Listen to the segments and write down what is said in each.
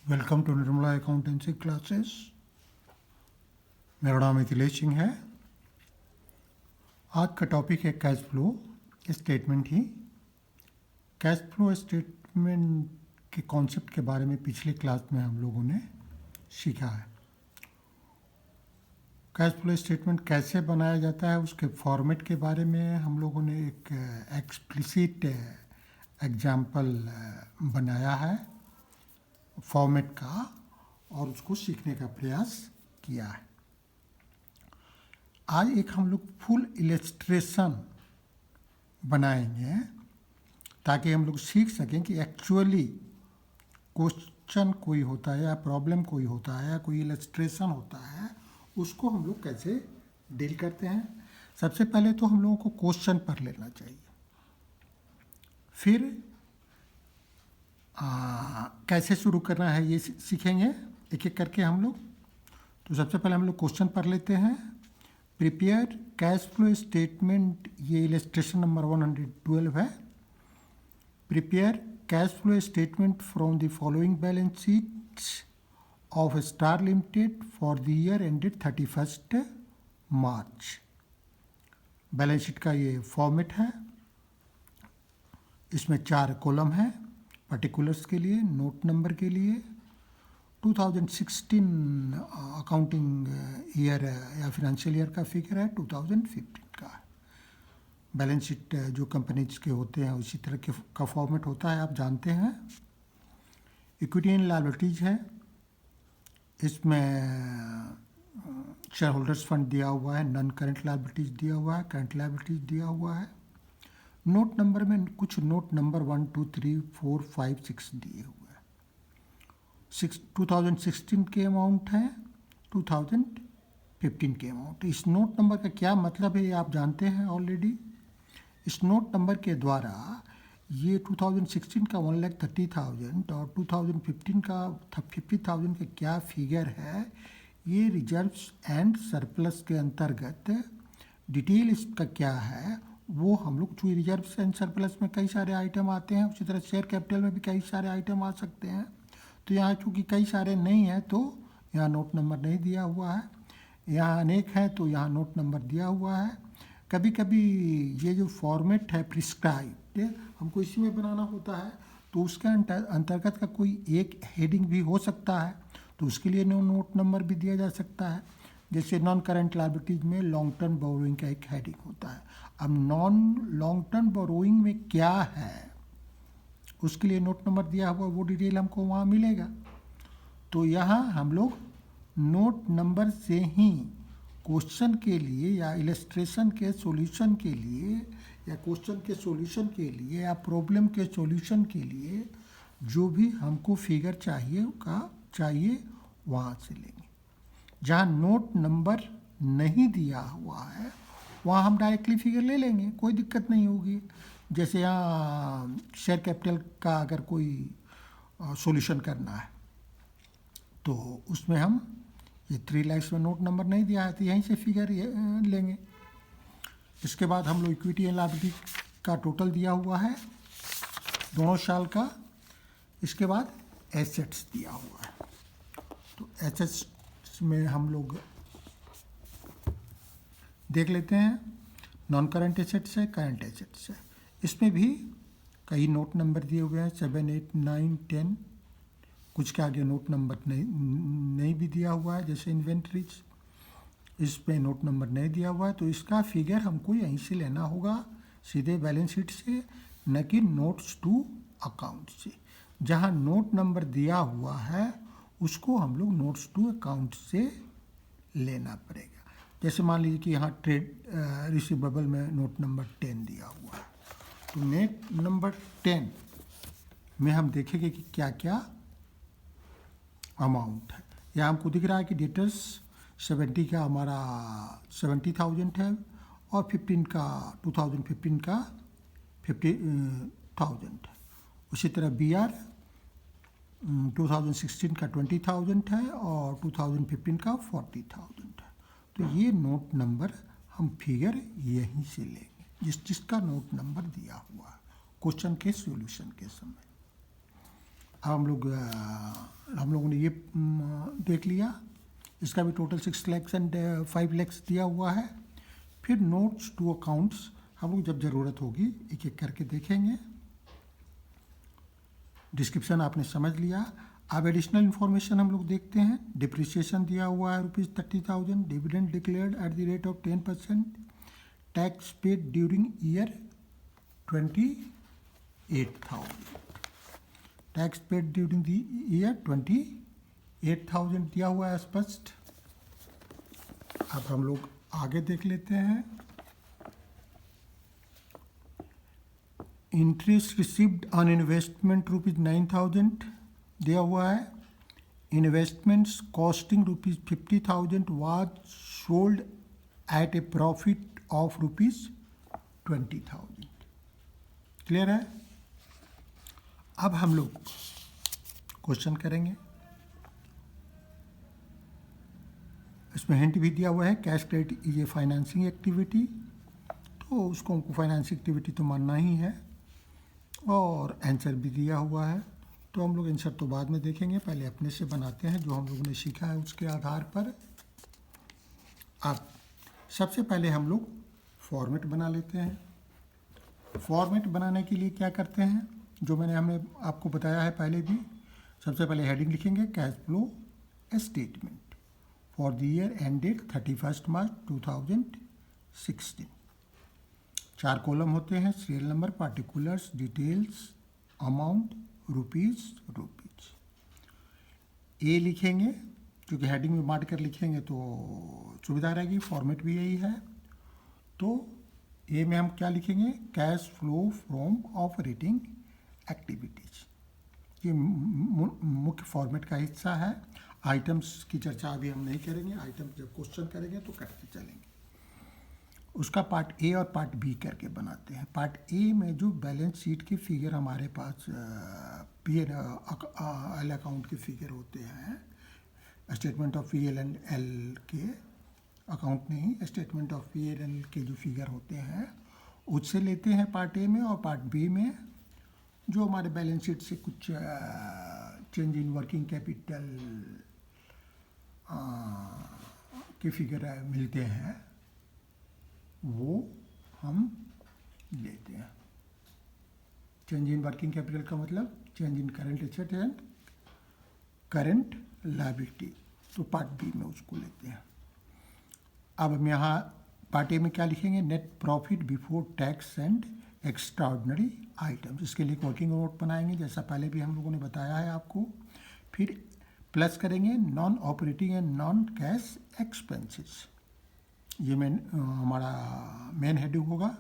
Welcome to Nirmala accountancy classes. मेरा नाम मिथिलेश सिंह है। आज का टॉपिक है कैश फ्लो स्टेटमेंट ही। कैश फ्लो स्टेटमेंट के कॉन्सेप्ट के बारे में पिछले क्लास में हम लोगों ने सीखा है। कैश फ्लो स्टेटमेंट कैसे बनाया जाता है उसके फॉर्मेट के बारे में हम लोगों ने एक एक्सप्लिसिट एग्जाम्पल बनाया है फॉर्मेट का, और उसको सीखने का प्रयास किया है। आज एक हम लोग फुल इलस्ट्रेशन बनाएंगे ताकि हम लोग सीख सकें कि एक्चुअली क्वेश्चन कोई होता है या प्रॉब्लम कोई होता है या कोई इलस्ट्रेशन होता है, उसको हम लोग कैसे डील करते हैं। सबसे पहले तो हम लोगों को क्वेश्चन पढ़ लेना चाहिए, फिर कैसे शुरू करना है ये सीखेंगे एक एक करके हम लोग। तो सबसे पहले हम लोग क्वेश्चन पढ़ लेते हैं। प्रिपेयर कैश फ्लो स्टेटमेंट, ये इलस्ट्रेशन नंबर 112 है। Prepare cash flow statement from the following balance sheets of star limited for the year ended 31 March. Balance sheet का ये फॉर्मेट है। इसमें 4 कॉलम है पर्टिकुलर्स के लिए, नोट नंबर के लिए, 2016 अकाउंटिंग ईयर या फिनेंशियल ईयर का फिगर है, 2015 का है। बैलेंस शीट जो कंपनीज के होते हैं उसी तरह के का फॉर्मेट होता है, आप जानते हैं। इक्विटी एंड लायबिलिटीज है। इसमें शेयर होल्डर्स फंड दिया हुआ है, नॉन करंट लायबिलिटीज दिया हुआ है, करंट लायबिलिटीज दिया हुआ है। नोट नंबर में कुछ नोट नंबर 1, 2, 3, 4, 5, 6 दिए हुए हैं। 2016 के अमाउंट है, 2015 के अमाउंट। इस नोट नंबर का क्या मतलब है ये आप जानते हैं ऑलरेडी। इस नोट नंबर के द्वारा ये 2016 का 1,30,000 और 2015 का 50,000 का क्या फिगर है, ये रिजर्व्स एंड सरप्लस के अंतर्गत डिटेल इसका क्या है वो हम लोग, चूँकि रिजर्व्स एंड सरप्लस में कई सारे आइटम आते हैं, उसी तरह शेयर कैपिटल में भी कई सारे आइटम आ सकते हैं। तो यहाँ चूँकि कई सारे नहीं हैं तो यहाँ नोट नंबर नहीं दिया हुआ है। यहाँ अनेक हैं तो यहाँ नोट नंबर दिया हुआ है। कभी कभी ये जो फॉर्मेट है प्रिस्क्राइब्ड, हमको इसी में बनाना होता है, तो उसके अंतर्गत का कोई एक हेडिंग भी हो सकता है, तो उसके लिए नोट नंबर भी दिया जा सकता है। जैसे नॉन करंट लायबिलिटीज में लॉन्ग टर्म बोरोइंग का एक हेडिंग होता है। अब नॉन लॉन्ग टर्म बोरोइंग में क्या है उसके लिए नोट नंबर दिया हुआ, वो डिटेल हमको वहाँ मिलेगा। तो यहाँ हम लोग नोट नंबर से ही क्वेश्चन के लिए या इलस्ट्रेशन के सॉल्यूशन के लिए या क्वेश्चन के सॉल्यूशन के लिए या प्रॉब्लम के सॉल्यूशन के लिए जो भी हमको फिगर चाहिए वहाँ से लेंगे। जहाँ नोट नंबर नहीं दिया हुआ है वहाँ हम डायरेक्टली फिगर ले लेंगे, कोई दिक्कत नहीं होगी। जैसे यहाँ शेयर कैपिटल का अगर कोई सॉल्यूशन करना है तो उसमें हम ये 3 लाइन्स में नोट नंबर नहीं दिया है तो यहीं से फिगर लेंगे। इसके बाद हम लोग इक्विटी एंड लायबिलिटी का टोटल दिया हुआ है दोनों साल का। इसके बाद एसेट्स दिया हुआ है, तो एसेट्स में हम लोग देख लेते हैं। नॉन करंट एसेट्स है, करंट एसेट्स है। इसमें भी कई नोट नंबर दिए हुए हैं, 7, 8, 9, 10। कुछ के आगे नोट नंबर नहीं भी दिया हुआ है, जैसे इन्वेंट्रीज, इस पे नोट नंबर नहीं दिया हुआ है, तो इसका फिगर हमको यहीं से लेना होगा, सीधे बैलेंस शीट से, न कि नोट्स टू अकाउंट से। जहाँ नोट नंबर दिया हुआ है उसको हम लोग नोट्स टू अकाउंट से लेना पड़ेगा। जैसे मान लीजिए कि यहाँ ट्रेड रिसीवेबल में नोट नंबर 10 दिया हुआ है, तो नेट नंबर 10 में हम देखेंगे कि क्या क्या अमाउंट है। यहाँ हमको दिख रहा है कि डेटर्स 70 का हमारा 70,000 है और 2015 का 50,000 है। उसी तरह BR 2016 का 20,000 है और 2015 का 40,000 है। तो ये नोट नंबर हम फिगर यहीं से लेंगे जिसका नोट नंबर दिया हुआ है क्वेश्चन के सॉल्यूशन के समय। अब हम लोगों ने ये देख लिया, इसका भी टोटल 6 लैक्स एंड 5 लैक्स दिया हुआ है। फिर नोट्स टू अकाउंट्स हम लोग जब ज़रूरत होगी एक एक करके देखेंगे। डिस्क्रिप्शन आपने समझ लिया। अब एडिशनल इन्फॉर्मेशन हम लोग देखते हैं। डिप्रिसिएशन दिया हुआ है ₹30,000, dividend declared at the rate of 10%, tax paid during year 28,000, tax paid during the year 28,000 दिया हुआ है स्पष्ट। अब हम लोग आगे देख लेते हैं। इंटरेस्ट रिसीव्ड ऑन इन्वेस्टमेंट ₹9,000 दिया हुआ है। Investments costing ₹50,000 was sold at A profit of ₹20,000। Clear है? अब हम लोग क्वेश्चन करेंगे। इसमें हिंट भी दिया हुआ है, cash credit is a financing activity, तो उसको हमको फाइनेंसिंग एक्टिविटी तो मानना ही है। और आंसर भी दिया हुआ है, तो हम लोग आंसर तो बाद में देखेंगे, पहले अपने से बनाते हैं जो हम लोगों ने सीखा है उसके आधार पर। अब सबसे पहले हम लोग फॉर्मेट बना लेते हैं। फॉर्मेट बनाने के लिए क्या करते हैं, जो हमने आपको बताया है पहले भी। सबसे पहले हेडिंग लिखेंगे cash flow statement for the year ended 31 March 2016। 4 column होते हैं, serial number, particulars, details, amount, rupees. A लिखेंगे, क्योंकि हेडिंग में बांट कर लिखेंगे तो सुविधा रहेगी, फॉर्मेट भी यही है। तो ए में हम क्या लिखेंगे, cash flow from operating activities. ये मुख्य फॉर्मेट का हिस्सा है। आइटम्स की चर्चा अभी हम नहीं करेंगे, आइटम जब क्वेश्चन करेंगे तो करते चलेंगे। उसका पार्ट ए और पार्ट बी करके बनाते हैं। पार्ट ए में जो बैलेंस शीट के फिगर हमारे पास पी एल अकाउंट के फिगर होते हैं, statement of P L and L के अकाउंट नहीं, statement of P L L के जो फिगर होते हैं उससे लेते हैं पार्ट ए में। और पार्ट बी में जो हमारे बैलेंस शीट से कुछ चेंज इन वर्किंग कैपिटल के फिगर मिलते हैं वो हम लेते हैं। चेंज इन वर्किंग कैपिटल का मतलब change in current asset and current liability, तो पार्ट बी में उसको लेते हैं। अब हम यहाँ पार्ट ए में क्या लिखेंगे, net profit before tax and extraordinary items. इसके लिए वर्किंग नोट बनाएंगे, जैसा पहले भी हम लोगों ने बताया है आपको। फिर प्लस करेंगे non operating and non cash expenses, ये हमारा मेन हेडिंग होगा।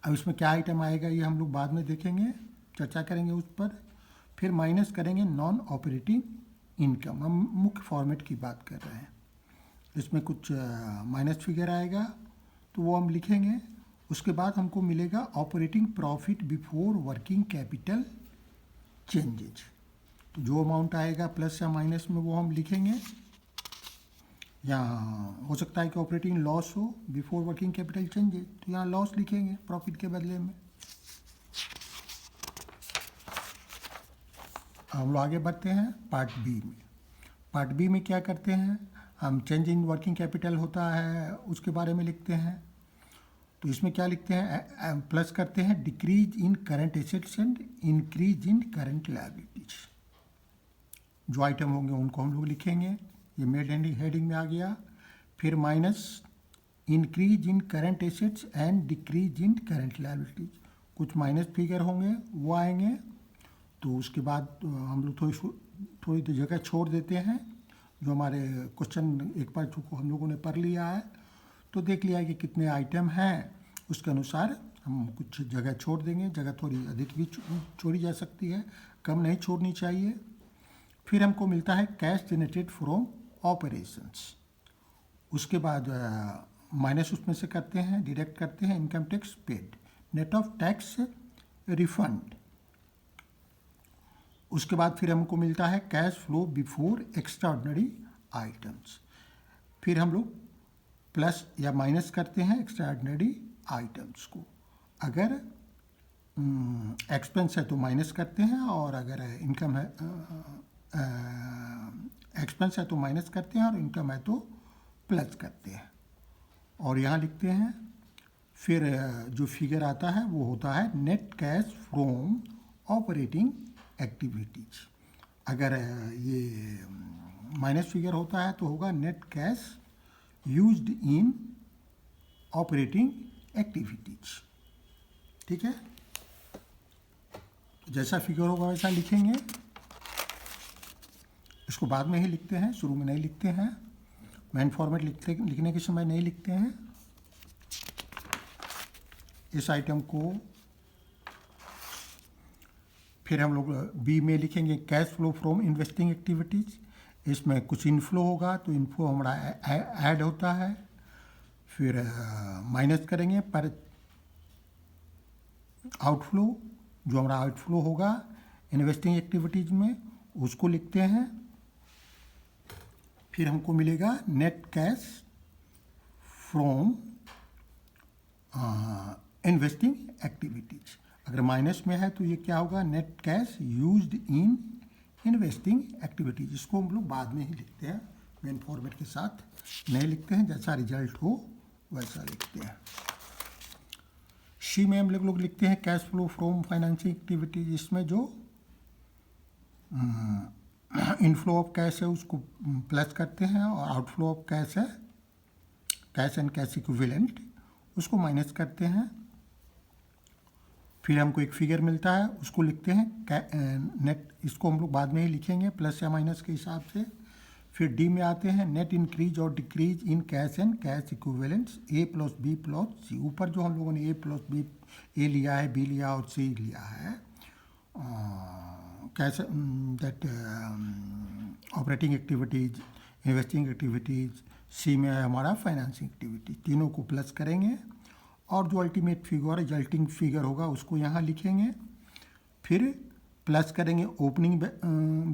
अब इसमें क्या आइटम आएगा ये हम लोग बाद में देखेंगे, चर्चा करेंगे उस पर। फिर माइनस करेंगे नॉन ऑपरेटिंग इनकम, हम मुख्य फॉर्मेट की बात कर रहे हैं। इसमें कुछ माइनस फिगर आएगा तो वो हम लिखेंगे। उसके बाद हमको मिलेगा operating profit before working capital changes, तो जो अमाउंट आएगा प्लस या माइनस में वो हम लिखेंगे। यहाँ हो सकता है कि ऑपरेटिंग लॉस हो बिफोर वर्किंग कैपिटल चेंजेज, तो यहाँ लॉस लिखेंगे प्रॉफिट के बदले में। हम लोग आगे बढ़ते हैं पार्ट बी में। पार्ट बी में क्या करते हैं, हम चेंज इन वर्किंग कैपिटल होता है उसके बारे में लिखते हैं। तो इसमें क्या लिखते हैं, प्लस करते हैं decrease in current assets and increase in current liabilities. जो आइटम होंगे उनको हम लोग लिखेंगे, ये मेड हेडिंग में आ गया। फिर minus increase in current assets and decrease in current liabilities, कुछ माइनस फिगर होंगे वो आएंगे। तो उसके बाद हम लोग थोड़ी जगह छोड़ देते हैं। जो हमारे क्वेश्चन एक बार हम लोगों ने पढ़ लिया है तो देख लिया है कि कितने आइटम हैं, उसके अनुसार हम कुछ जगह छोड़ देंगे। जगह थोड़ी अधिक भी छोड़ी जा सकती है, कम नहीं छोड़नी चाहिए। फिर हमको मिलता है कैश जनरेटेड फ्रॉम ऑपरेशंस। उसके बाद माइनस उसमें से करते हैं, डिडक्ट करते हैं income tax paid, net of tax refund. उसके बाद फिर हमको मिलता है cash flow before extraordinary items. फिर हम लोग प्लस या माइनस करते हैं एक्स्ट्राऑर्डिनरी आइटम्स को। अगर एक्सपेंस है तो माइनस करते हैं, और अगर इनकम है एक्सपेंस है तो माइनस करते हैं, और इनकम है तो प्लस करते हैं, और यहाँ लिखते हैं। फिर जो फिगर आता है वो होता है net cash from operating activities. अगर ये माइनस फिगर होता है तो होगा net cash used in operating activities. ठीक है, जैसा फिगर होगा वैसा लिखेंगे। इसको बाद में ही लिखते हैं, शुरू में नहीं लिखते हैं। मेन फॉर्मेट लिखने के समय नहीं लिखते हैं। इस आइटम को फिर हम लोग बी में लिखेंगे cash flow from investing activities. इसमें कुछ इनफ्लो होगा तो इनफ्लो हमारा ऐड होता है, फिर माइनस करेंगे पर आउटफ्लो, जो हमारा आउटफ्लो होगा इन्वेस्टिंग एक्टिविटीज़ में, उसको लिखते हैं। फिर हमको मिलेगा net cash from investing activities. अगर माइनस में है तो ये क्या होगा, net cash used in investing activities. इसको हम लोग बाद में ही लिखते हैं, मेन फॉर्मेट के साथ नहीं लिखते हैं, जैसा रिजल्ट हो वैसा लिखते हैं। सी में हम लोग लिखते हैं cash flow from financing activities. इसमें जो इनफ्लो ऑफ कैश है उसको प्लस करते हैं, और आउटफ्लो ऑफ कैश है कैश एंड कैश इक्विवेलेंट, उसको माइनस करते हैं। फिर हमको एक फिगर मिलता है, उसको लिखते हैं नेट। इसको हम लोग बाद में ही लिखेंगे प्लस या माइनस के हिसाब से। फिर डी में आते हैं नेट इंक्रीज और decrease in cash and cash equivalents A plus B plus C. ऊपर जो हम लोगों ने ए प्लस बी, ए लिया है, बी लिया और सी लिया है, cash that operating activities, investing activities, C में है हमारा फाइनेंसिंग एक्टिविटीज। तीनों को प्लस करेंगे, और जो अल्टीमेट फिगर रिजल्टिंग फिगर होगा उसको यहाँ लिखेंगे। फिर प्लस करेंगे opening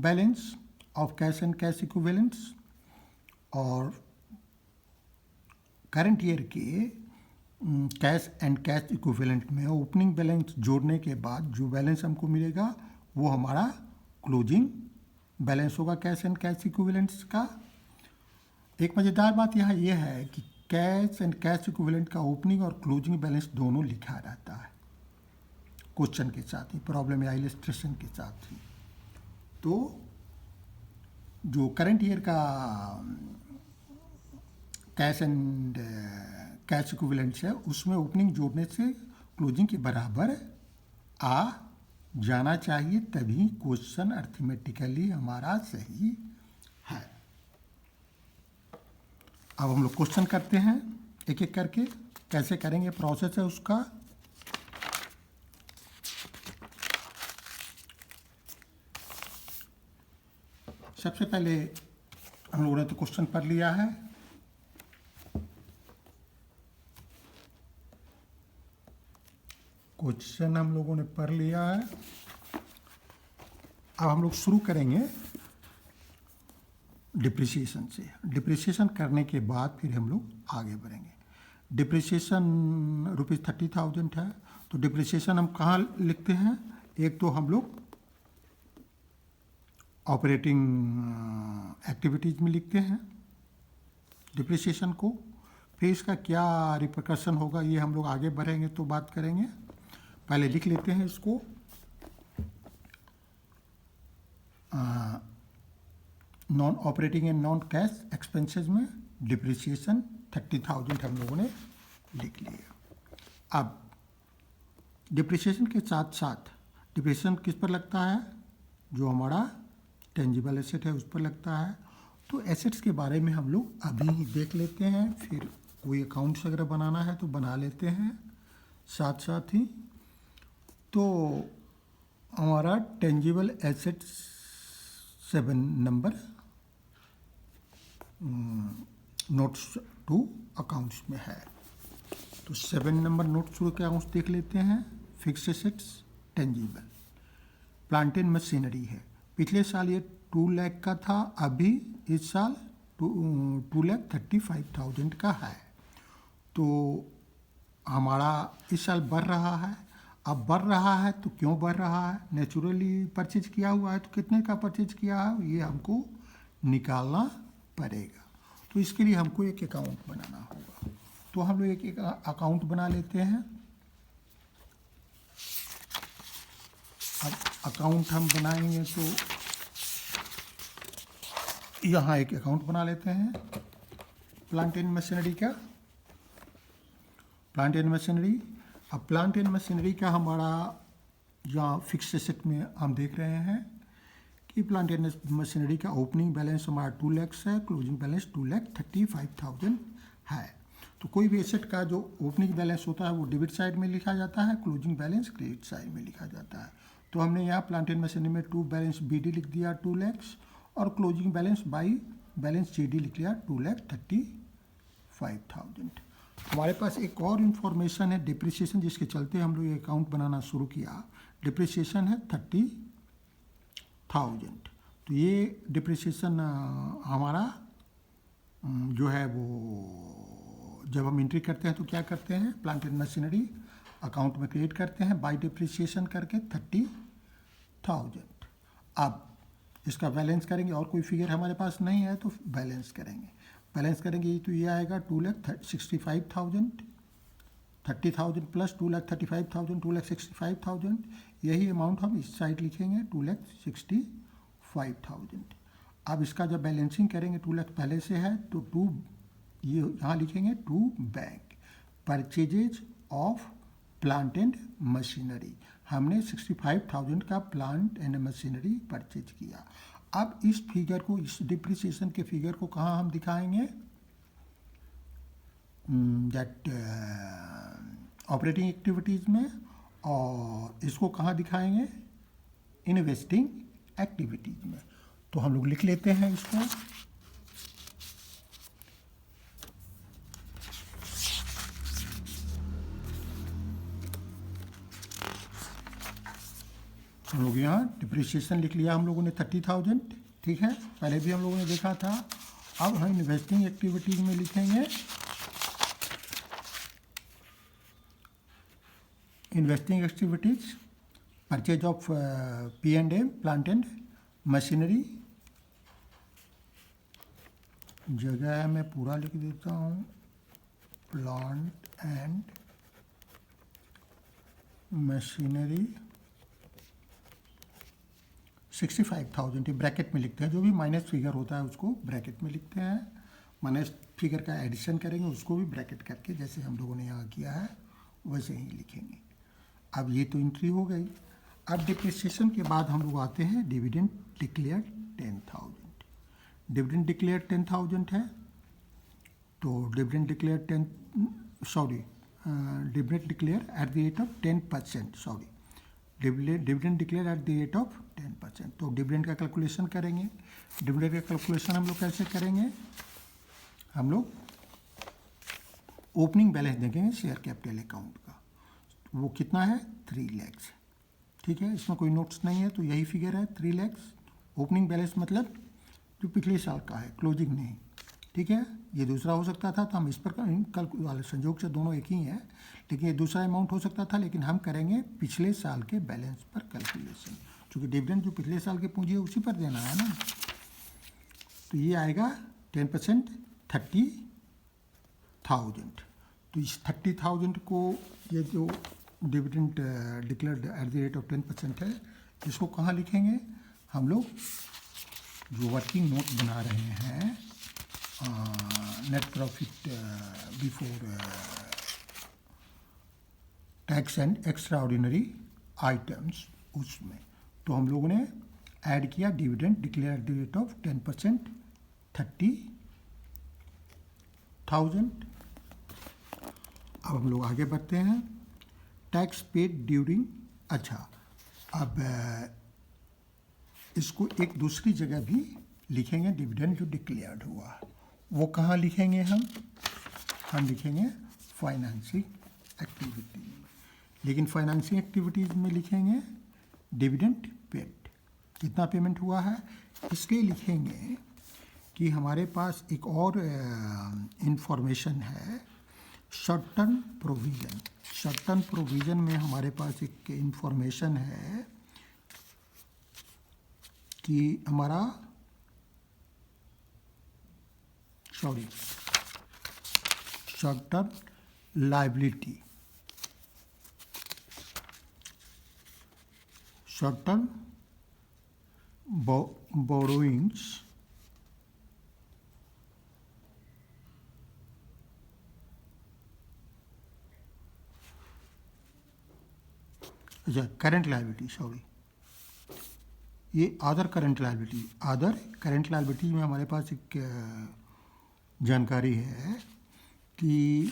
balance of cash and cash equivalents, और करंट ईयर के कैश एंड कैश इक्विवेलेंट में ओपनिंग बैलेंस जोड़ने के बाद जो बैलेंस हमको मिलेगा वो हमारा क्लोजिंग बैलेंस होगा कैश एंड कैश इक्विवेलेंट्स का। एक मज़ेदार बात यहाँ ये है कि कैश एंड कैश इक्विवेलेंट का ओपनिंग और क्लोजिंग बैलेंस दोनों लिखा रहता है क्वेश्चन के साथ ही, प्रॉब्लम या इलस्ट्रेशन के साथ ही। तो जो करंट ईयर का कैश एंड कैश इक्विवेलेंट्स है उसमें ओपनिंग जोड़ने से क्लोजिंग के बराबर आ जाना चाहिए, तभी क्वेश्चन अर्थमेटिकली हमारा सही है। अब हम लोग क्वेश्चन करते हैं एक एक करके। कैसे करेंगे, प्रोसेस है उसका। सबसे पहले हम लोगों ने तो क्वेश्चन पढ़ लिया है। क्वेश्चन हम लोगों ने पढ़ लिया है। अब हम लोग शुरू करेंगे डिप्रिसिएशन से। डिप्रिसिएशन करने के बाद फिर हम लोग आगे बढ़ेंगे। डिप्रिसिएशन ₹30,000 है, तो डिप्रिसिएशन हम कहाँ लिखते हैं, एक तो हम लोग ऑपरेटिंग एक्टिविटीज़ में लिखते हैं डिप्रिसिएशन को। फिर इसका क्या रिपरकशन होगा ये हम लोग आगे बढ़ेंगे तो बात करेंगे। पहले लिख लेते हैं इसको। Non operating and non cash expenses में डिप्रिसिएशन 30,000 हम लोगों ने लिख लिया। अब डिप्रिसिएशन के साथ साथ डिप्रिसिएशन किस पर लगता है, जो हमारा टेंजिबल एसेट है उस पर लगता है। तो एसेट्स के बारे में हम लोग अभी ही देख लेते हैं, फिर कोई अकाउंट्स अगर बनाना है तो बना लेते हैं साथ साथ ही। तो हमारा tangible assets 7 number notes to accounts में है। तो 7 नंबर नोट्स टू अकाउंट्स देख लेते हैं। Fix assets tangible, plant and machinery है। पिछले साल ये 2 लाख का था, अभी इस साल 2,35,000 का है। तो हमारा इस साल बढ़ रहा है। अब बढ़ रहा है तो क्यों बढ़ रहा है, नेचुरली परचेज किया हुआ है तो कितने का परचेज किया है ये हमको निकालना पड़ेगा। तो इसके लिए हमको एक अकाउंट बनाना होगा। तो हम लोग एक अकाउंट बना लेते हैं। अब अकाउंट हम बनाएंगे तो यहाँ एक अकाउंट बना लेते हैं प्लांट एंड मशीनरी का। प्लांट एंड मशीनरी, अब प्लांट एंड मशीनरी का हमारा यहाँ फिक्स एसेट में हम देख रहे हैं कि प्लांट एंड मशीनरी का ओपनिंग बैलेंस हमारा 2 लाख है, क्लोजिंग बैलेंस 2,35,000 है। तो कोई भी एसेट का जो ओपनिंग बैलेंस होता है वो डेबिट साइड में लिखा जाता है, क्लोजिंग बैलेंस क्रेडिट साइड में लिखा जाता है। तो हमने यहाँ प्लांट एंड मशीनरी में टू बैलेंस BD लिख दिया 2 लाख और closing balance by balance CD लिख लिया 2,35,000। हमारे पास एक और इन्फॉर्मेशन है डिप्रिसिएशन, जिसके चलते हम लोग ये अकाउंट बनाना शुरू किया। डिप्रिसिएशन है 30,000। तो ये डिप्रिसिएशन हमारा जो है वो जब हम एंट्री करते हैं तो क्या करते हैं, प्लांट एंड मशीनरी अकाउंट में क्रिएट करते हैं बाय डिप्रिसिएशन करके 30,000। अब इसका बैलेंस करेंगे, और कोई फिगर हमारे पास नहीं है तो बैलेंस करेंगे। बैलेंस करेंगे तो ये आएगा 2,65,000, 30,000 प्लस 2,35,000, 2,65,000। यही अमाउंट हम इस साइड लिखेंगे 2,65,000। अब इसका जब बैलेंसिंग करेंगे 2 लाख पहले से है तो ये यहाँ लिखेंगे to bank purchases of plant and machinery. हमने 65,000 का प्लांट एंड मशीनरी परचेज किया। अब इस फिगर को, इस डिप्रिसिएशन के फिगर को कहाँ हम दिखाएंगे, दैट ऑपरेटिंग एक्टिविटीज़ में, और इसको कहाँ दिखाएंगे, इन्वेस्टिंग एक्टिविटीज़ में। तो हम लोग लिख लेते हैं इसको। हम लोग यहाँ डिप्रिसिएशन लिख लिया हम लोगों ने 30,000, ठीक है, पहले भी हम लोगों ने देखा था। अब हम इन्वेस्टिंग एक्टिविटीज में लिखेंगे investing activities purchase of P&M plant and machinery. जगह मैं पूरा लिख देता हूँ, प्लांट एंड मशीनरी 65,000 ब्रैकेट में लिखते हैं। जो भी माइनस फिगर होता है उसको ब्रैकेट में लिखते हैं, माइनस फिगर का एडिशन करेंगे उसको भी ब्रैकेट करके, जैसे हम लोगों ने यहाँ किया है वैसे ही लिखेंगे। अब ये तो एंट्री हो गई। अब डिप्रिसिएशन के बाद हम लोग आते हैं डिविडेंड डिक्लेयर 10,000। डिविडेंड डिक्लेयर 10,000 है, तो dividend declare dividend declare at the rate of 10%, dividend declare at the rate of 10%। तो डिविडेंड का कैलकुलेशन करेंगे। डिविडेंड का कैलकुलेशन हम लोग कैसे करेंगे, हम लोग ओपनिंग बैलेंस देखेंगे शेयर कैपिटल अकाउंट का, वो कितना है 3 लाख, ठीक है, इसमें कोई नोट्स नहीं है तो यही फिगर है 3 लाख। ओपनिंग बैलेंस मतलब जो पिछले साल का है, क्लोजिंग नहीं, ठीक है। ये दूसरा हो सकता था तो हम इस पर कल संयोग से दोनों एक ही हैं, लेकिन ये दूसरा अमाउंट हो सकता था, लेकिन हम करेंगे पिछले साल के बैलेंस पर कैलकुलेशन, क्योंकि डिविडेंड जो पिछले साल की पूंजी है उसी पर देना है ना। तो ये आएगा 10% 30,000। तो इस 30,000 को, ये जो dividend declared at the rate of 10% है, इसको कहाँ लिखेंगे हम लोग, जो वर्किंग नोट बना रहे हैं net profit before tax and extra ordinary items, उसमें। तो हम लोगों ने ऐड किया dividend declare at the rate of 10% 30,000। अब हम लोग आगे बढ़ते हैं, टैक्स पेड ड्यूरिंग। अच्छा, अब इसको एक दूसरी जगह भी लिखेंगे, डिविडेंड जो डिक्लेयर्ड हुआ वो कहाँ लिखेंगे हम लिखेंगे फाइनेंसिंग एक्टिविटी, लेकिन फाइनेंसिंग एक्टिविटीज़ में लिखेंगे डिविडेंड पेड, कितना पेमेंट हुआ है। इसके लिखेंगे कि हमारे पास एक और इंफॉर्मेशन है, short term provision. Short term provision में हमारे पास एक इंफॉर्मेशन है कि हमारा short term liability, short term borrowings अच्छा करंट लायबिलिटी, सॉरी, ये अदर करंट लायबिलिटी में हमारे पास एक जानकारी है कि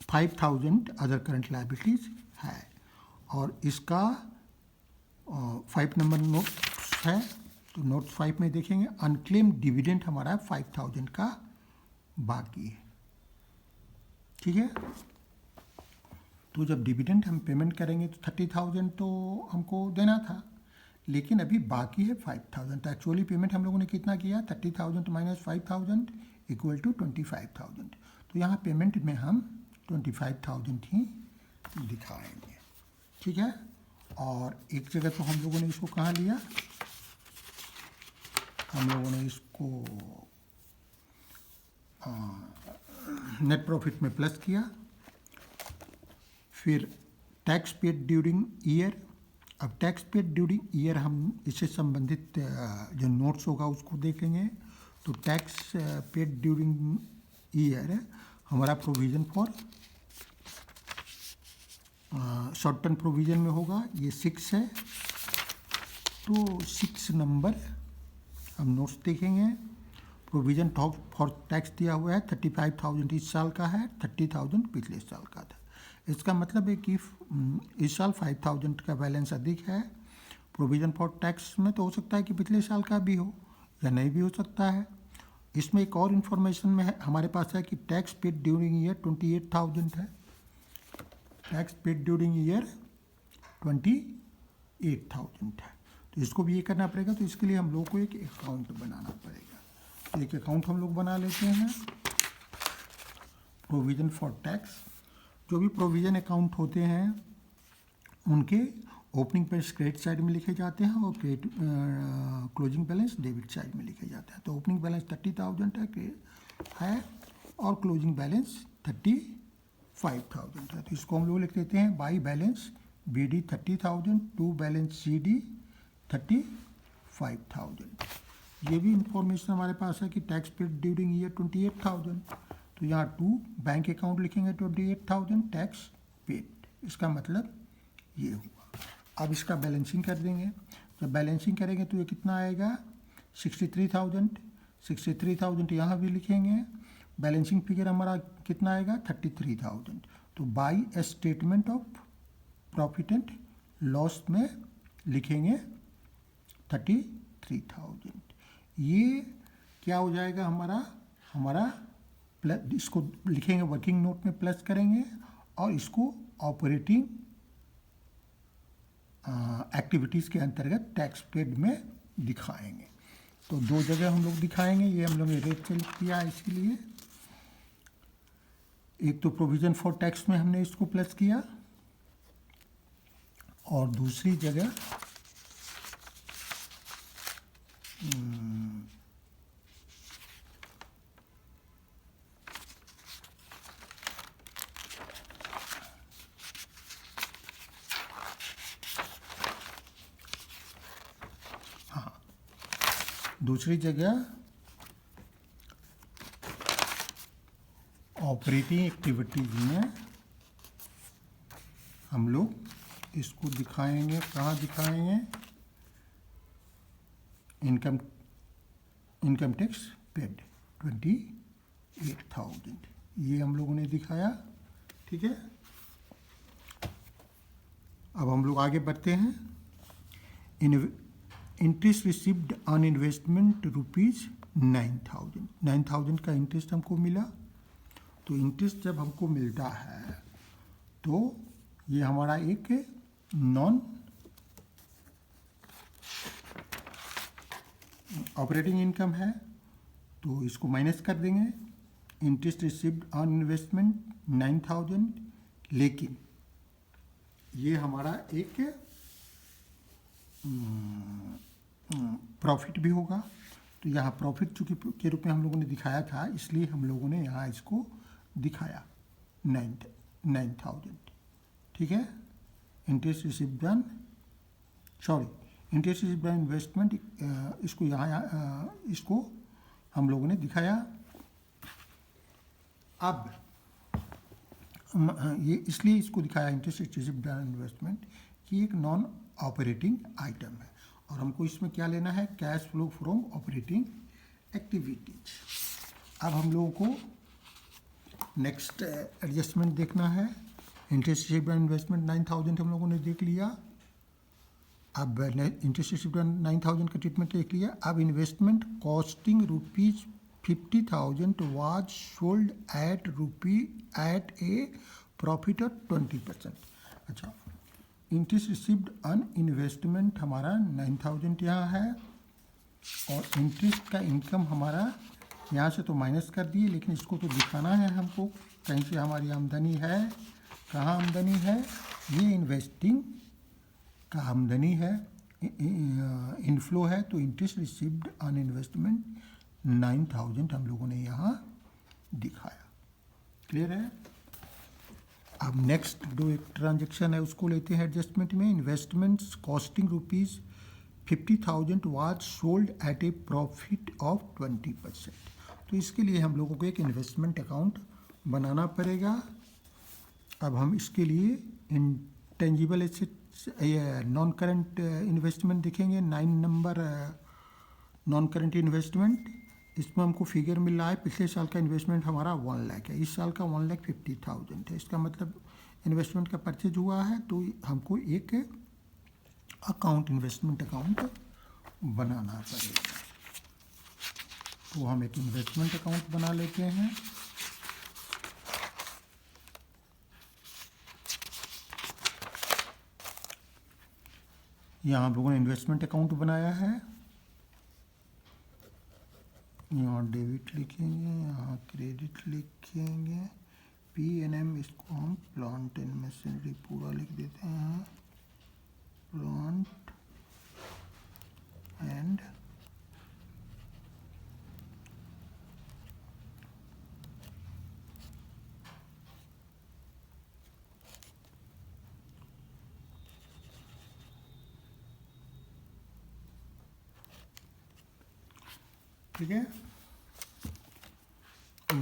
5000 अदर करंट लायबिलिटीज है और इसका 5 नंबर नोट है। तो नोट 5 में देखेंगे अनक्लेम डिविडेंड हमारा 5000 का बाकी है। ठीक है, तो जब डिविडेंड हम पेमेंट करेंगे तो 30,000 तो हमको देना था, लेकिन अभी बाकी है 5,000। तो एक्चुअली पेमेंट हम लोगों ने कितना किया, 30,000 माइनस 5,000 इक्वल टू 25,000। तो यहाँ पेमेंट में हम 25,000 ही दिखाएंगे। ठीक है, और एक जगह तो हम लोगों ने इसको कहाँ लिया, हम लोगों ने इसको नेट प्रॉफिट में प्लस किया, फिर टैक्स पेड ड्यूरिंग ईयर। अब टैक्स पेड ड्यूरिंग ईयर हम इससे संबंधित जो नोट्स होगा उसको देखेंगे। तो टैक्स पेड ड्यूरिंग ईयर हमारा provision for short term provision में होगा, ये 6 है। तो 6 नंबर हम नोट्स देखेंगे। प्रोविज़न फॉर टैक्स दिया हुआ है 35,000 इस साल का है, 30,000 पिछले साल का था। इसका मतलब है कि इस साल 5,000 का बैलेंस अधिक है। प्रोविज़न फॉर टैक्स में तो हो सकता है कि पिछले साल का भी हो या नहीं भी हो सकता है। इसमें एक और इन्फॉर्मेशन में है हमारे पास है कि टैक्स पेड ड्यूरिंग ईयर 28,000 है। टैक्स पेड ड्यूरिंग ईयर 28,000 है। तो इसको भी ये करना पड़ेगा। तो इसके लिए हम लोग को एक अकाउंट बनाना पड़ेगा। एक अकाउंट हम लोग बना लेते हैं, प्रोविज़न फॉर टैक्स। जो भी प्रोविज़न अकाउंट होते हैं उनके ओपनिंग बैलेंस क्रेडिट साइड में लिखे जाते हैं और क्लोजिंग बैलेंस डेबिट साइड में लिखे जाते हैं। तो ओपनिंग बैलेंस 30,000 है और क्लोजिंग बैलेंस 35,000 है। तो इसको हम लोग लिख देते हैं by balance BD 30,000 to balance CD 35,000। ये भी इंफॉर्मेशन हमारे पास है कि टैक्स पेड ड्यूरिंग ईयर 28,000। तो यहाँ टू बैंक अकाउंट लिखेंगे 28,000 टैक्स पेड। इसका मतलब ये हुआ। अब इसका बैलेंसिंग कर देंगे। जब बैलेंसिंग करेंगे तो ये कितना आएगा, 63,000 यहाँ भी लिखेंगे। बैलेंसिंग फिगर हमारा कितना आएगा, 33,000। तो by A statement of profit and loss में लिखेंगे 33,000। ये क्या हो जाएगा हमारा प्लस, इसको लिखेंगे वर्किंग नोट में प्लस करेंगे और इसको ऑपरेटिंग एक्टिविटीज़ के अंतर्गत टैक्स पेड में दिखाएंगे। तो 2 जगह हम लोग दिखाएंगे। ये हम लोग ने रेट से लिख दिया है इसके लिए। एक तो प्रोविज़न फॉर टैक्स में हमने इसको प्लस किया और दूसरी जगह ऑपरेटिंग एक्टिविटीज में हम लोग इसको दिखाएंगे। कहाँ दिखाएंगे, इनकम टैक्स पेड 28,000 ये हम लोगों ने दिखाया। ठीक है, अब हम लोग आगे बढ़ते हैं। इंटरेस्ट रिसीव्ड ऑन इन्वेस्टमेंट ₹9,000 का इंटरेस्ट हमको मिला। तो इंटरेस्ट जब हमको मिलता है तो ये हमारा एक नॉन ऑपरेटिंग इनकम है। तो इसको माइनस कर देंगे। इंटरेस्ट रिसिव्ड ऑन इन्वेस्टमेंट 9,000, लेकिन ये हमारा एक प्रॉफिट भी होगा। तो यहाँ प्रॉफिट चूँकि के रूप में हम लोगों ने दिखाया था, इसलिए हम लोगों ने यहाँ इसको दिखाया 9,000। ठीक है, interest received on interest received on investment, इसको इसको हम लोगों ने दिखाया। अब ये इसलिए इसको दिखाया इंटरेस्ट रिसिव्ड ऑन इन्वेस्टमेंट कि एक नॉन ऑपरेटिंग आइटम है, और हमको इसमें क्या लेना है, cash flow from operating activities. अब हम लोगों को नेक्स्ट एडजस्टमेंट देखना है। इंटरेस्ट रिसिव्ड ऑन इन्वेस्टमेंट 9,000 हम लोगों ने देख लिया। अब इंटरेस्ट रिसिव्ड ऑन 9,000 का ट्रीटमेंट देख लिया। अब investment costing ₹50,000 was sold at A profit of 20%। अच्छा, इंटरेस्ट रिसिव्ड ऑन इन्वेस्टमेंट हमारा 9,000 यहाँ है, और इंटरेस्ट का इनकम हमारा यहाँ से तो माइनस कर दिए, लेकिन इसको तो दिखाना है हमको कहीं से हमारी आमदनी है। कहाँ आमदनी है, ये इन्वेस्टिंग का आमदनी है, इनफ्लो है। तो इंटरेस्ट रिसिव्ड ऑन इन्वेस्टमेंट 9,000 हम लोगों ने यहाँ दिखाया। क्लियर है। अब नेक्स्ट जो एक ट्रांजेक्शन है उसको लेते हैं एडजस्टमेंट में। Investments costing ₹50,000 was sold at A profit of 20%। तो इसके लिए हम लोगों को एक इन्वेस्टमेंट अकाउंट बनाना पड़ेगा। अब हम इसके लिए intangible assets non current investment देखेंगे। 9 नंबर नॉन करंट इन्वेस्टमेंट, इसमें हमको फिगर मिल रहा है पिछले साल का इन्वेस्टमेंट हमारा 1 लाख है, इस साल का 1,50,000 है। इसका मतलब इन्वेस्टमेंट का परचेज हुआ है, तो हमको एक अकाउंट इन्वेस्टमेंट अकाउंट बनाना पड़ेगा। तो हम एक इन्वेस्टमेंट अकाउंट बना लेते हैं। यहाँ हम लोगों ने इन्वेस्टमेंट अकाउंट बनाया है। यहाँ डेबिट लिखेंगे, यहाँ क्रेडिट लिखेंगे, P&M, इसको हम प्लांट एंड मशीनरी पूरा लिख देते हैं, प्लांट एंड ठीक है। तो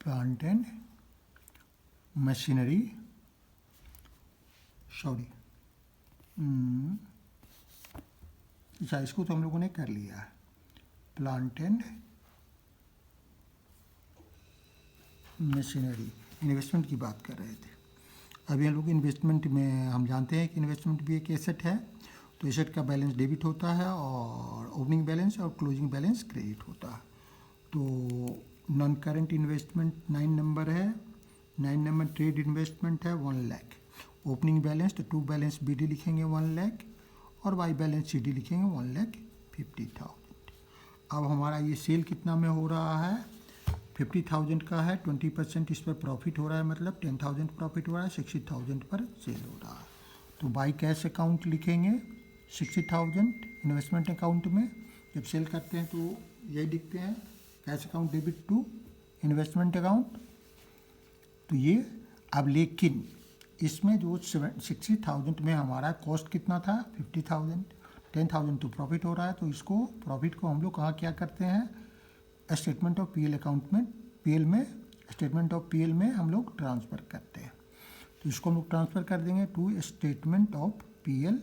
प्लांट एंड मशीनरी, अच्छा इसको तो हम लोगों ने कर लिया है। प्लांट एंड मशीनरी इन्वेस्टमेंट की बात कर रहे थे। अभी हम लोग इन्वेस्टमेंट में हम जानते हैं कि इन्वेस्टमेंट भी एक एसेट है। तो एसेट का बैलेंस डेबिट होता है, और ओपनिंग बैलेंस और क्लोजिंग बैलेंस क्रेडिट होता है। तो नॉन करंट इन्वेस्टमेंट 9 नंबर है। 9 नंबर ट्रेड इन्वेस्टमेंट है 1 लाख। ओपनिंग बैलेंस तो टू बैलेंस BD लिखेंगे 1 लाख, और वाई बैलेंस CD लिखेंगे 1,50,000। अब हमारा ये सेल कितना में हो रहा है, 50,000 का है, 20% इस पर प्रॉफिट हो रहा है, मतलब 10,000 प्रॉफिट हो रहा है, 60,000 पर सेल हो रहा है। तो बाई कैश अकाउंट लिखेंगे 60,000 इन्वेस्टमेंट अकाउंट में। जब सेल करते हैं तो यही लिखते हैं, cash account debit to investment account. तो ये अब लेकिन इसमें जो 60,000 में हमारा कॉस्ट कितना था 50,000, 10,000 तो प्रॉफिट हो रहा है। तो इसको प्रॉफिट को हम लोग कहाँ क्या करते हैं, स्टेटमेंट ऑफ PL अकाउंट में, PL में, स्टेटमेंट ऑफ PL में हम लोग ट्रांसफ़र करते हैं। तो इसको हम लोग ट्रांसफ़र कर देंगे to statement of PL,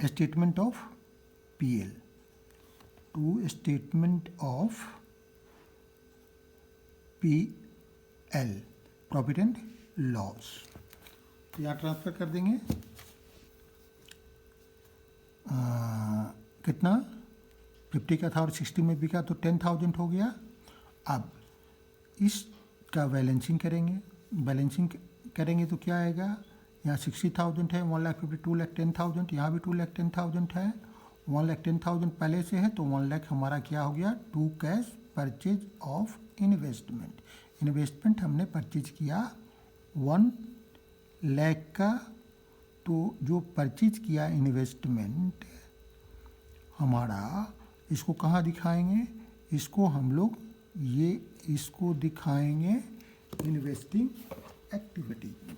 statement of PL to statement of PL, profit and loss. तो यहाँ ट्रांसफ़र कर देंगे कितना 50 का था और 60 में बिका, तो 10,000 हो गया। अब इसका बैलेंसिंग करेंगे, बैलेंसिंग करेंगे तो क्या आएगा, यहाँ 60,000 है, 1,52,10,000, यहाँ भी 2,10,000 है, 1,10,000 पहले से है तो 1 लाख हमारा क्या हो गया, to cash purchase of investment. Investment हमने परचेज किया 1 लाख का, तो जो परचेज किया इन्वेस्टमेंट हमारा, इसको कहाँ दिखाएंगे, इसको हम लोग इसको दिखाएंगे इन्वेस्टिंग एक्टिविटी में।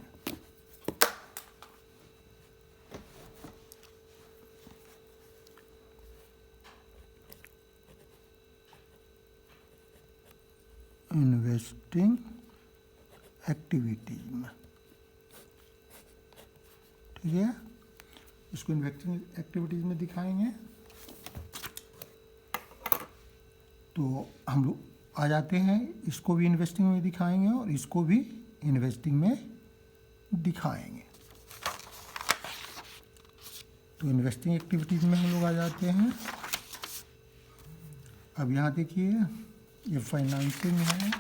इन्वेस्टिंग एक्टिविटीज में, ठीक है, इसको इन्वेस्टिंग एक्टिविटीज में दिखाएंगे। तो हम लोग आ जाते हैं, इसको भी इन्वेस्टिंग में दिखाएंगे और इसको भी इन्वेस्टिंग में दिखाएंगे। तो इन्वेस्टिंग एक्टिविटीज में हम लोग आ जाते हैं। अब यहाँ देखिए, ये फाइनेंसिंग है,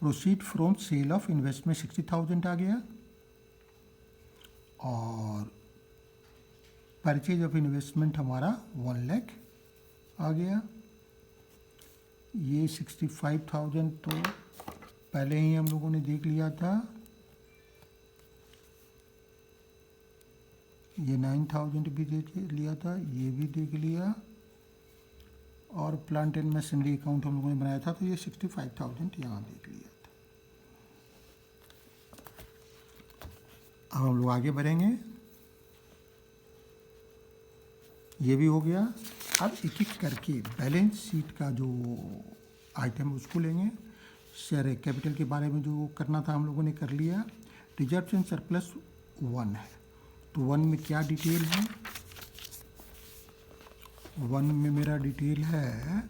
proceed from sale of investment 60,000 आ गया, और परचेज ऑफ इन्वेस्टमेंट हमारा 1 लाख आ गया। ये 65,000 तो पहले ही हम लोगों ने देख लिया था, ये 9,000 भी देख लिया था, ये भी देख लिया, और प्लांट एंड मशीनरी अकाउंट हम लोगों ने बनाया था, तो ये 65,000 यहाँ देख लिया था। अब हम लोग आगे बढ़ेंगे, ये भी हो गया। अब एक एक करके बैलेंस शीट का जो आइटम उसको लेंगे। शेयर कैपिटल के बारे में जो करना था हम लोगों ने कर लिया। रिजर्व एंड सरप्लस 1 है, तो 1 में क्या डिटेल है, 1 में मेरा डिटेल है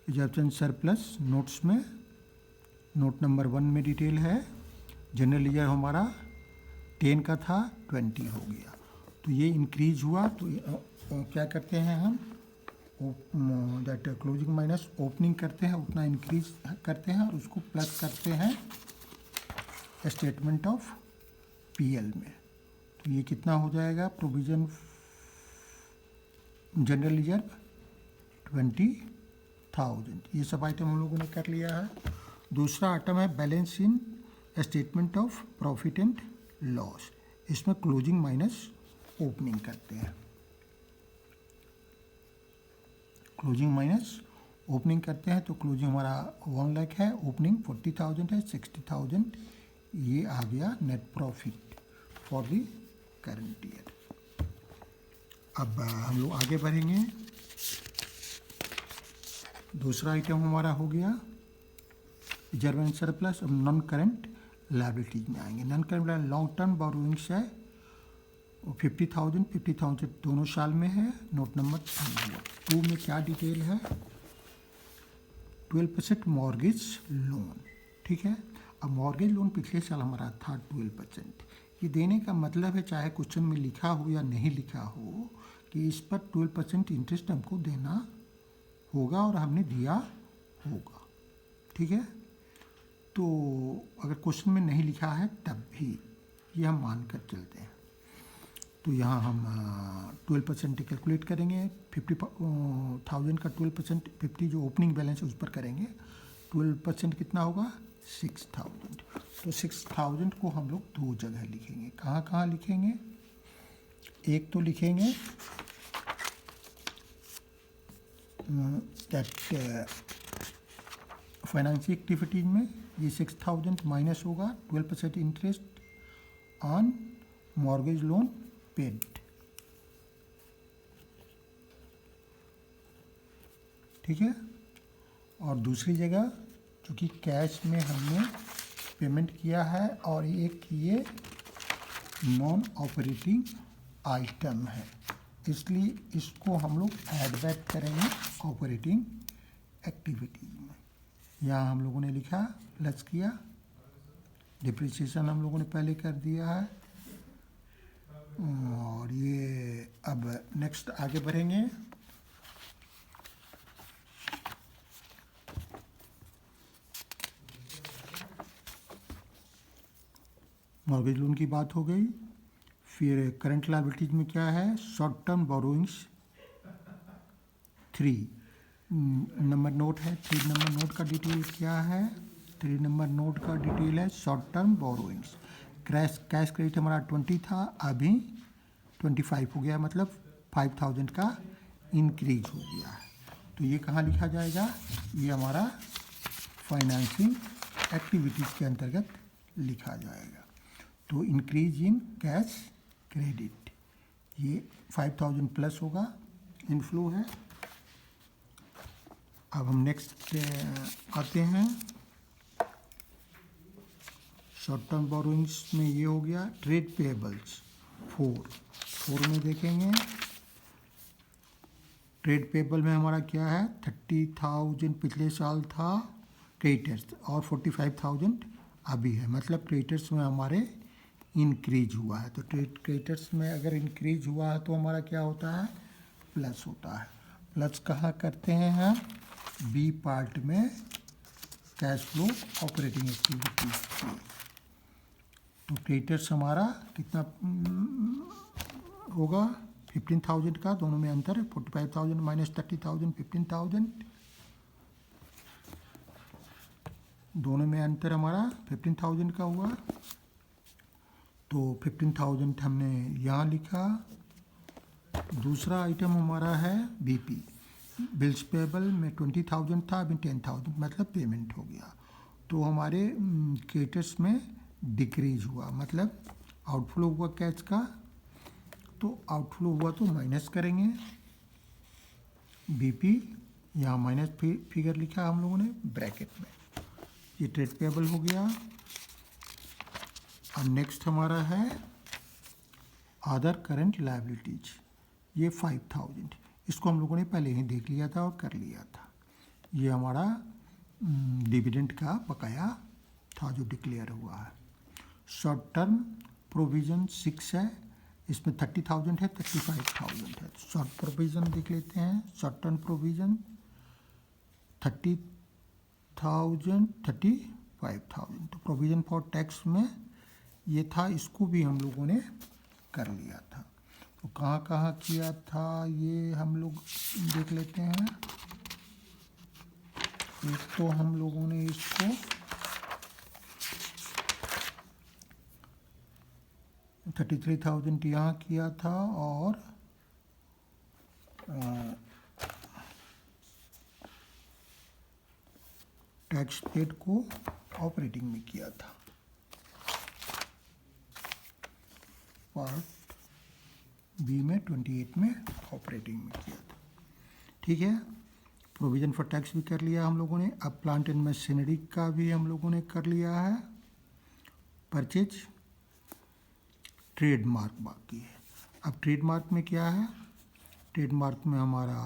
रिजर्व एंड सरप्लस। नोट्स में नोट नंबर 1 में डिटेल है, जनरल लीजर हमारा 10 का था, 20 हो गया, तो ये इंक्रीज हुआ। तो क्या करते हैं हम, दैट क्लोजिंग माइनस ओपनिंग करते हैं, उतना इंक्रीज करते हैं और उसको प्लस करते हैं स्टेटमेंट ऑफ पीएल में। तो ये कितना हो जाएगा, प्रोविजन जनरल रिजर्व 20,000। ये सब आइटम हम लोगों ने कर लिया है। दूसरा आइटम है balance in statement of profit and loss, इसमें क्लोजिंग माइनस ओपनिंग करते हैं। क्लोजिंग माइनस ओपनिंग करते हैं, तो क्लोजिंग हमारा 1 लाख है, ओपनिंग 40,000 है, 60,000 ये आ गया net profit for the current year. अब हम लोग आगे बढ़ेंगे। दूसरा आइटम हमारा हो गया रिजर्व एंड सरप्लस। अब नॉन करंट लायबिलिटीज में आएंगे। Non current long term borrowings है 50,000 दोनों साल में है। नोट नंबर 2 में क्या डिटेल है, 12% मॉर्गेज लोन, ठीक है। अब मॉर्गेज लोन पिछले साल हमारा था 12%। ये देने का मतलब है, चाहे क्वेश्चन में लिखा हो या नहीं लिखा हो, कि इस पर 12% इंटरेस्ट हमको देना होगा और हमने दिया होगा, ठीक है। तो अगर क्वेश्चन में नहीं लिखा है तब भी ये हम मान कर चलते हैं। तो यहाँ हम 12% कैलकुलेट करेंगे। 50,000 का 12%, 50 जो ओपनिंग बैलेंस है उस पर करेंगे। 12% कितना होगा, 6,000। तो 6,000 को हम लोग 2 जगह लिखेंगे। कहाँ कहाँ लिखेंगे, एक तो लिखेंगे दैट फाइनेंशियल एक्टिविटीज में, ये 6,000 माइनस होगा 12% interest on mortgage loan paid, ठीक है। और दूसरी जगह चूँकि कैश में हमने पेमेंट किया है और एक ये नॉन ऑपरेटिंग आइटम है, इसलिए इसको हम लोग ऐड बैक करेंगे ऑपरेटिंग एक्टिविटीज में। यहाँ हम लोगों ने लिखा, प्लस किया, डिप्रिसिएशन हम लोगों ने पहले कर दिया है। और ये अब नेक्स्ट आगे बढ़ेंगे। मॉर्गेज लोन की बात हो गई। फिर करंट लायबिलिटीज में क्या है, short term borrowings 3 number note है। 3 नंबर नोट का डिटेल क्या है, 3 नंबर नोट का डिटेल है short term borrowings. Cash credit हमारा 20 था, अभी 25 हो गया, मतलब 5000 का इंक्रीज हो गया है। तो ये कहाँ लिखा जाएगा, ये हमारा फाइनेंसिंग एक्टिविटीज़ के अंतर्गत लिखा जाएगा। तो इंक्रीज इन कैश क्रेडिट, ये 5000 प्लस होगा, इनफ्लो है। अब हम नेक्स्ट आते हैं, शॉर्ट टर्म बोरोइंग्स में ये हो गया। ट्रेड पेएबल्स 4 में देखेंगे, ट्रेड पेएबल में हमारा क्या है, 30,000 पिछले साल था क्रेडिटर्स और 45,000 अभी है, मतलब क्रेडिटर्स में हमारे इंक्रीज हुआ है। तो ट्रेड क्रेडिटर्स में अगर इंक्रीज हुआ है तो हमारा क्या होता है, प्लस होता है। प्लस कहाँ करते हैं हम, बी पार्ट में कैश फ्लो ऑपरेटिंग एक्टिविटीज। तो क्रेडिटर्स हमारा कितना होगा, 15,000 का, दोनों में अंतर है, 45,000 माइनस 30,000 15,000, दोनों में अंतर हमारा 15,000 का हुआ। तो 15,000 हमने यहाँ लिखा। दूसरा आइटम हमारा है बीपी, बिल्स पेबल में 20,000 था, अभी 10,000, मतलब पेमेंट हो गया। तो हमारे क्रेडिटर्स में डिक्रीज हुआ, मतलब आउटफ्लो हुआ कैश का। तो आउटफ्लो हुआ तो माइनस करेंगे, बीपी यहाँ माइनस फिगर लिखा हम लोगों ने ब्रैकेट में। ये ट्रेड पेबल हो गया। अब नेक्स्ट हमारा है अदर करंट लायबिलिटीज, ये 5,000, इसको हम लोगों ने पहले ही देख लिया था और कर लिया था। ये हमारा डिविडेंड का बकाया था जो डिक्लेयर हुआ है। शॉर्ट टर्म प्रोविज़न 6 है, इसमें 30,000 है, 35,000 है। शॉर्ट प्रोविज़न देख लेते हैं, शॉर्ट टर्म प्रोविज़न 30,000 35,000। तो प्रोविज़न फॉर टैक्स में ये था, इसको भी हम लोगों ने कर लिया था। तो कहाँ कहाँ किया था ये हम लोग देख लेते हैं। एक तो हम लोगों ने इसको 33,000 यहाँ किया था और टैक्स पेड को ऑपरेटिंग में किया था, पार्ट बी में 28 में ऑपरेटिंग में किया था। ठीक है, प्रोविज़न फॉर टैक्स भी कर लिया हम लोगों ने। अब प्लांट एंड मशीनरी का भी हम लोगों ने कर लिया है। परचेज, ट्रेडमार्क बाकी है। अब ट्रेडमार्क में क्या है, ट्रेडमार्क में हमारा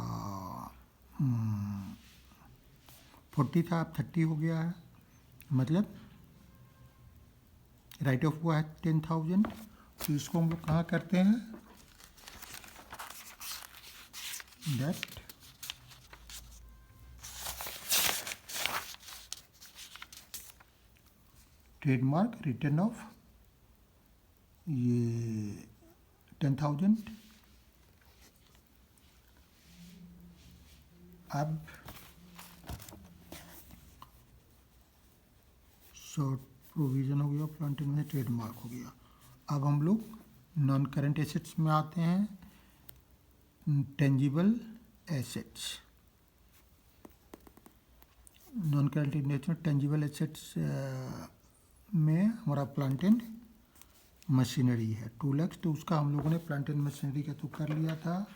40 था, अब 30 हो गया है, मतलब राइट ऑफ हुआ है 10,000। तो इसको हम लोग कहाँ करते हैं, डेट ट्रेडमार्क रिटर्न ऑफ ये 10,000। अब शॉर्ट प्रोविज़न हो गया, प्लांट में ट्रेडमार्क हो गया। अब हम लोग नॉन करंट एसेट्स में आते हैं, tangible assets. Non current investment tangible assets में हमारा प्लांट एंड मशीनरी है 2 लाख। तो उसका हम लोगों ने प्लांट एंड मशीनरी का तो कर लिया था।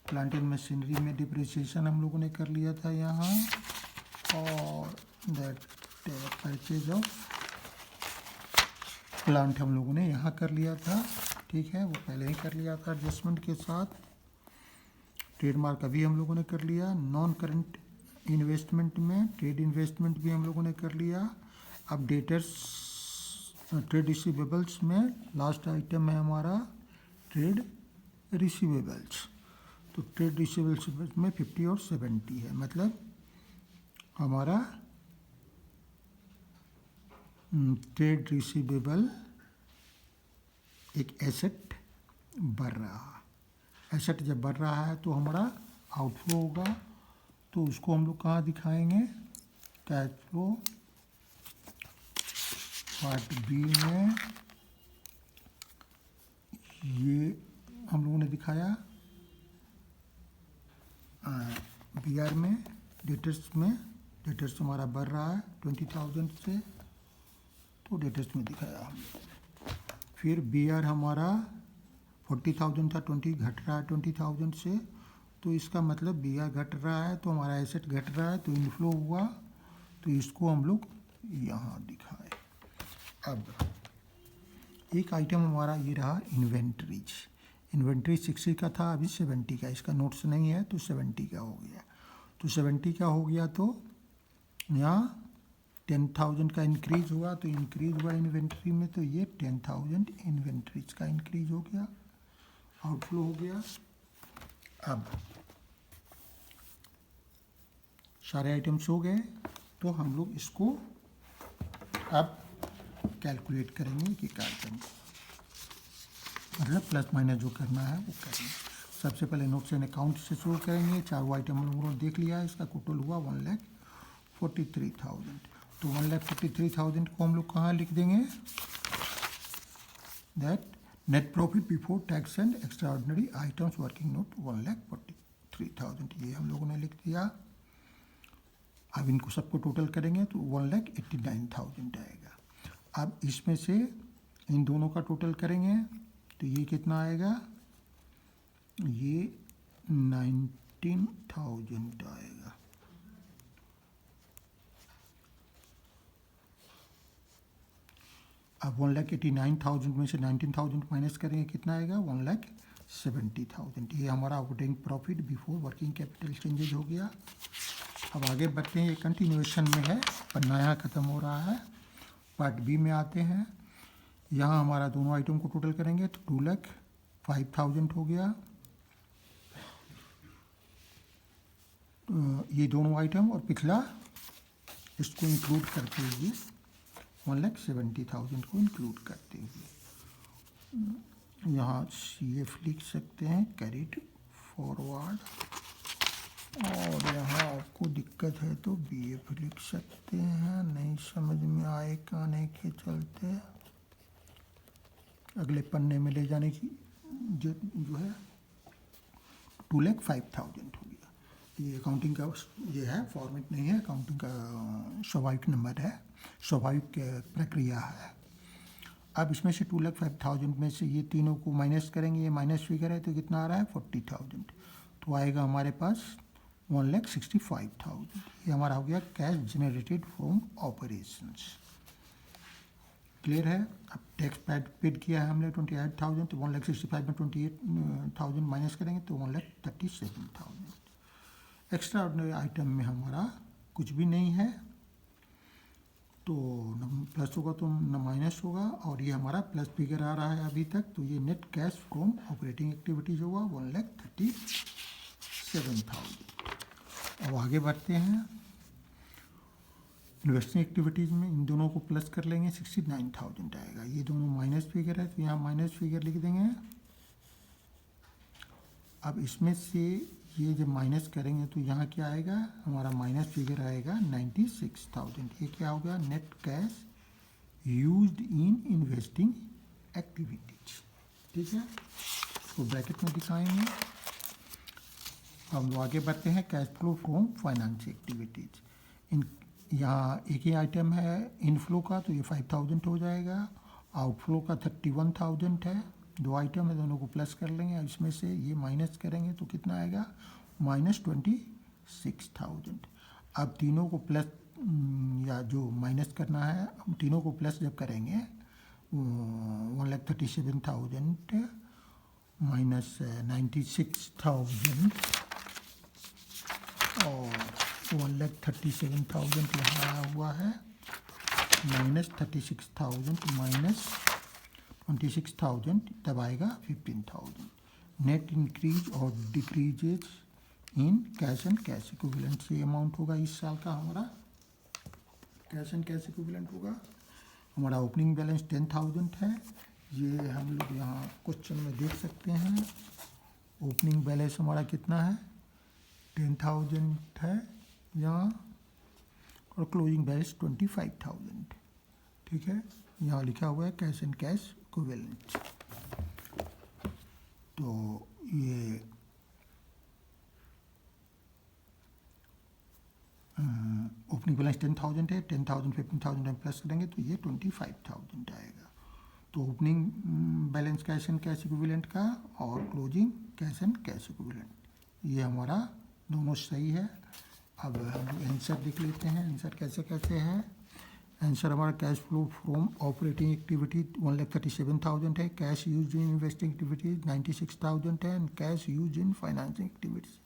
प्लांट एंड मशीनरी में डिप्रिसिएशन हम लोगों ने कर लिया था यहाँ, और दैट परचेज ऑफ प्लांट हम लोगों ने यहाँ कर लिया था। ठीक है, वो पहले ही कर लिया था एडजस्टमेंट के साथ। ट्रेडमार्क अभी हम लोगों ने कर लिया। नॉन करंट इन्वेस्टमेंट में ट्रेड इन्वेस्टमेंट भी हम लोगों ने कर लिया। अब डेटर्स ट्रेड रिसीवेबल्स में लास्ट आइटम है हमारा ट्रेड रिसीवेबल्स। तो ट्रेड रिसीवेबल्स में 50 और 70 है, मतलब हमारा ट्रेड रिसीवेबल एक एसेट बढ़ रहा है। एसेट जब बढ़ रहा है तो हमारा आउटफ्लो होगा, तो उसको हम लोग कहाँ दिखाएंगे? कैश फ्लो पार्ट बी में ये हम लोगों ने दिखाया बी आर में, डेटर्स में। डेटर्स हमारा बढ़ रहा है 20,000 से, तो डेटर्स में दिखाया हमने। फिर बी आर हमारा 40,000 था, 20 घट रहा है 20,000 से, तो इसका मतलब बी आर घट रहा है तो हमारा एसेट घट रहा है, तो इनफ्लो हुआ, तो इसको हम लोग यहाँ दिखाए। अब एक आइटम हमारा ये रहा इन्वेंट्रीज। इन्वेंट्री 60 का था, अभी 70 का, इसका नोट्स नहीं है तो 70 का हो गया। तो 70 का हो गया तो यहाँ 10,000 का इंक्रीज हुआ, तो इंक्रीज हुआ इन्वेंट्री में, तो ये 10,000 इन्वेंट्रीज का इंक्रीज हो गया, आउटफ्लो हो गया। अब सारे आइटम्स हो गए, तो हम लोग इसको अब कैलकुलेट करेंगे कि क्या आइटम, मतलब प्लस माइनस जो करना है वो करेंगे। सबसे पहले नोट्स एंड अकाउंट से शुरू करेंगे। चारों आइटम हम लोगों ने देख लिया है, इसका टोटल हुआ 1,43,000। तो 1,43,000 को हम लोग कहाँ लिख देंगे? That net profit before tax and extra ordinary items working note 1,43,000, ये हम लोगों ने लिख दिया। अब इनको सबको टोटल करेंगे तो 1,89,000 आएगा। अब इसमें से इन दोनों का टोटल करेंगे तो ये कितना आएगा? ये 19,000 आएगा। अब 1,89,000 में से 19,000 माइनस करेंगे, कितना आएगा? 1,70,000। ये हमारा operating profit before working capital changes हो गया। अब आगे बढ़ते हैं, ये कंटिन्यूएशन में है, पन्ना यहाँ ख़त्म हो रहा है। पार्ट बी में आते हैं। यहाँ हमारा दोनों आइटम को टोटल करेंगे तो 2,05,000 हो गया। ये दोनों आइटम और पिछला इसको इंक्लूड करते हुए 1,70,000 को इंक्लूड करते हुए यहाँ CF लिख सकते हैं, कैरिड फॉरवर्ड। और यहाँ आपको दिक्कत है तो BF लिख सकते हैं, नहीं समझ में आए आने के चलते अगले पन्ने में ले जाने की जो है 2,05,000 हो गया। ये अकाउंटिंग का ये है, फॉर्मेट नहीं है, अकाउंटिंग का स्वाभाविक नंबर है, स्वाभाविक प्रक्रिया है। अब इसमें से 2,05,000 में से ये तीनों को माइनस करेंगे, ये माइनस फिगर है तो कितना आ रहा है? 40,000। तो आएगा हमारे पास 1,65,000। ये हमारा हो गया cash generated from operations. Clear है? अब टैक्स पेड किया है हमने 28,000, तो 1,65,000 में 28,000 माइनस करेंगे तो 1,37,000। एक्स्ट्रा ऑर्डिनरी आइटम में हमारा कुछ भी नहीं है, तो न प्लस होगा तो न माइनस होगा, और ये हमारा प्लस फिगर आ रहा है अभी तक, तो ये net cash from operating activities होगा 1,37,000। अब आगे बढ़ते हैं, इन्वेस्टिंग एक्टिविटीज़ में इन दोनों को प्लस कर लेंगे, 69,000 आएगा। ये दोनों माइनस फिगर है तो यहाँ माइनस फिगर लिख देंगे। अब इसमें से ये जब माइनस करेंगे तो यहाँ क्या आएगा? हमारा माइनस फिगर आएगा 96,000। ये क्या होगा? Net cash used in investing activities. ठीक है, तो ब्रैकेट में दिखाएंगे। हम आगे बढ़ते हैं, cash flow from finance activities. इन यहाँ एक ही आइटम है इनफ्लो का, तो ये 5,000 हो जाएगा। आउटफ्लो का 31,000 है। दो आइटम है, दोनों को प्लस कर लेंगे। इसमें से ये माइनस करेंगे तो कितना आएगा? -26,000। अब तीनों को प्लस या जो माइनस करना है, तीनों को प्लस जब करेंगे 1,37,000 माइनस 96,000 और 1,37,000 यहाँ आया हुआ है, -36,000 माइनस 26,000 तब आएगा 15,000। नेट इंक्रीज और decreases in cash and cash equivalent से अमाउंट होगा इस साल का हमारा कैश एंड कैश इक्विवेलेंट होगा। हमारा ओपनिंग बैलेंस 10,000 है, ये हम लोग यहाँ क्वेश्चन में देख सकते हैं। ओपनिंग बैलेंस हमारा कितना है, 10,000 है यहाँ, और क्लोजिंग बैलेंस 25,000। ठीक है, यहाँ लिखा हुआ है कैश एंड कैश इक्विवेलेंट। तो ये ओपनिंग बैलेंस 10,000 है, 10,000 15,000 हम प्लस करेंगे तो ये 25,000 आएगा। तो opening balance cash and cash equivalent का और closing cash and cash equivalent ये हमारा दोनों सही है। अब हम आंसर लिख लेते हैं। आंसर कैसे कैसे है, आंसर हमारा cash flow from operating activity 1,37,000 है, cash use in investing activities 96,000 है, and cash use in financing activities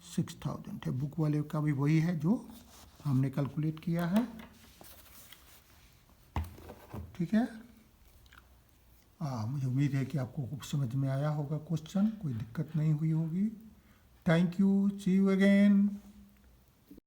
26,000 है। बुक वाले का भी वही है जो हमने कैलकुलेट किया है। ठीक है, मुझे उम्मीद है कि आपको खूब समझ में आया होगा क्वेश्चन, कोई दिक्कत नहीं हुई होगी। Thank you, see you again.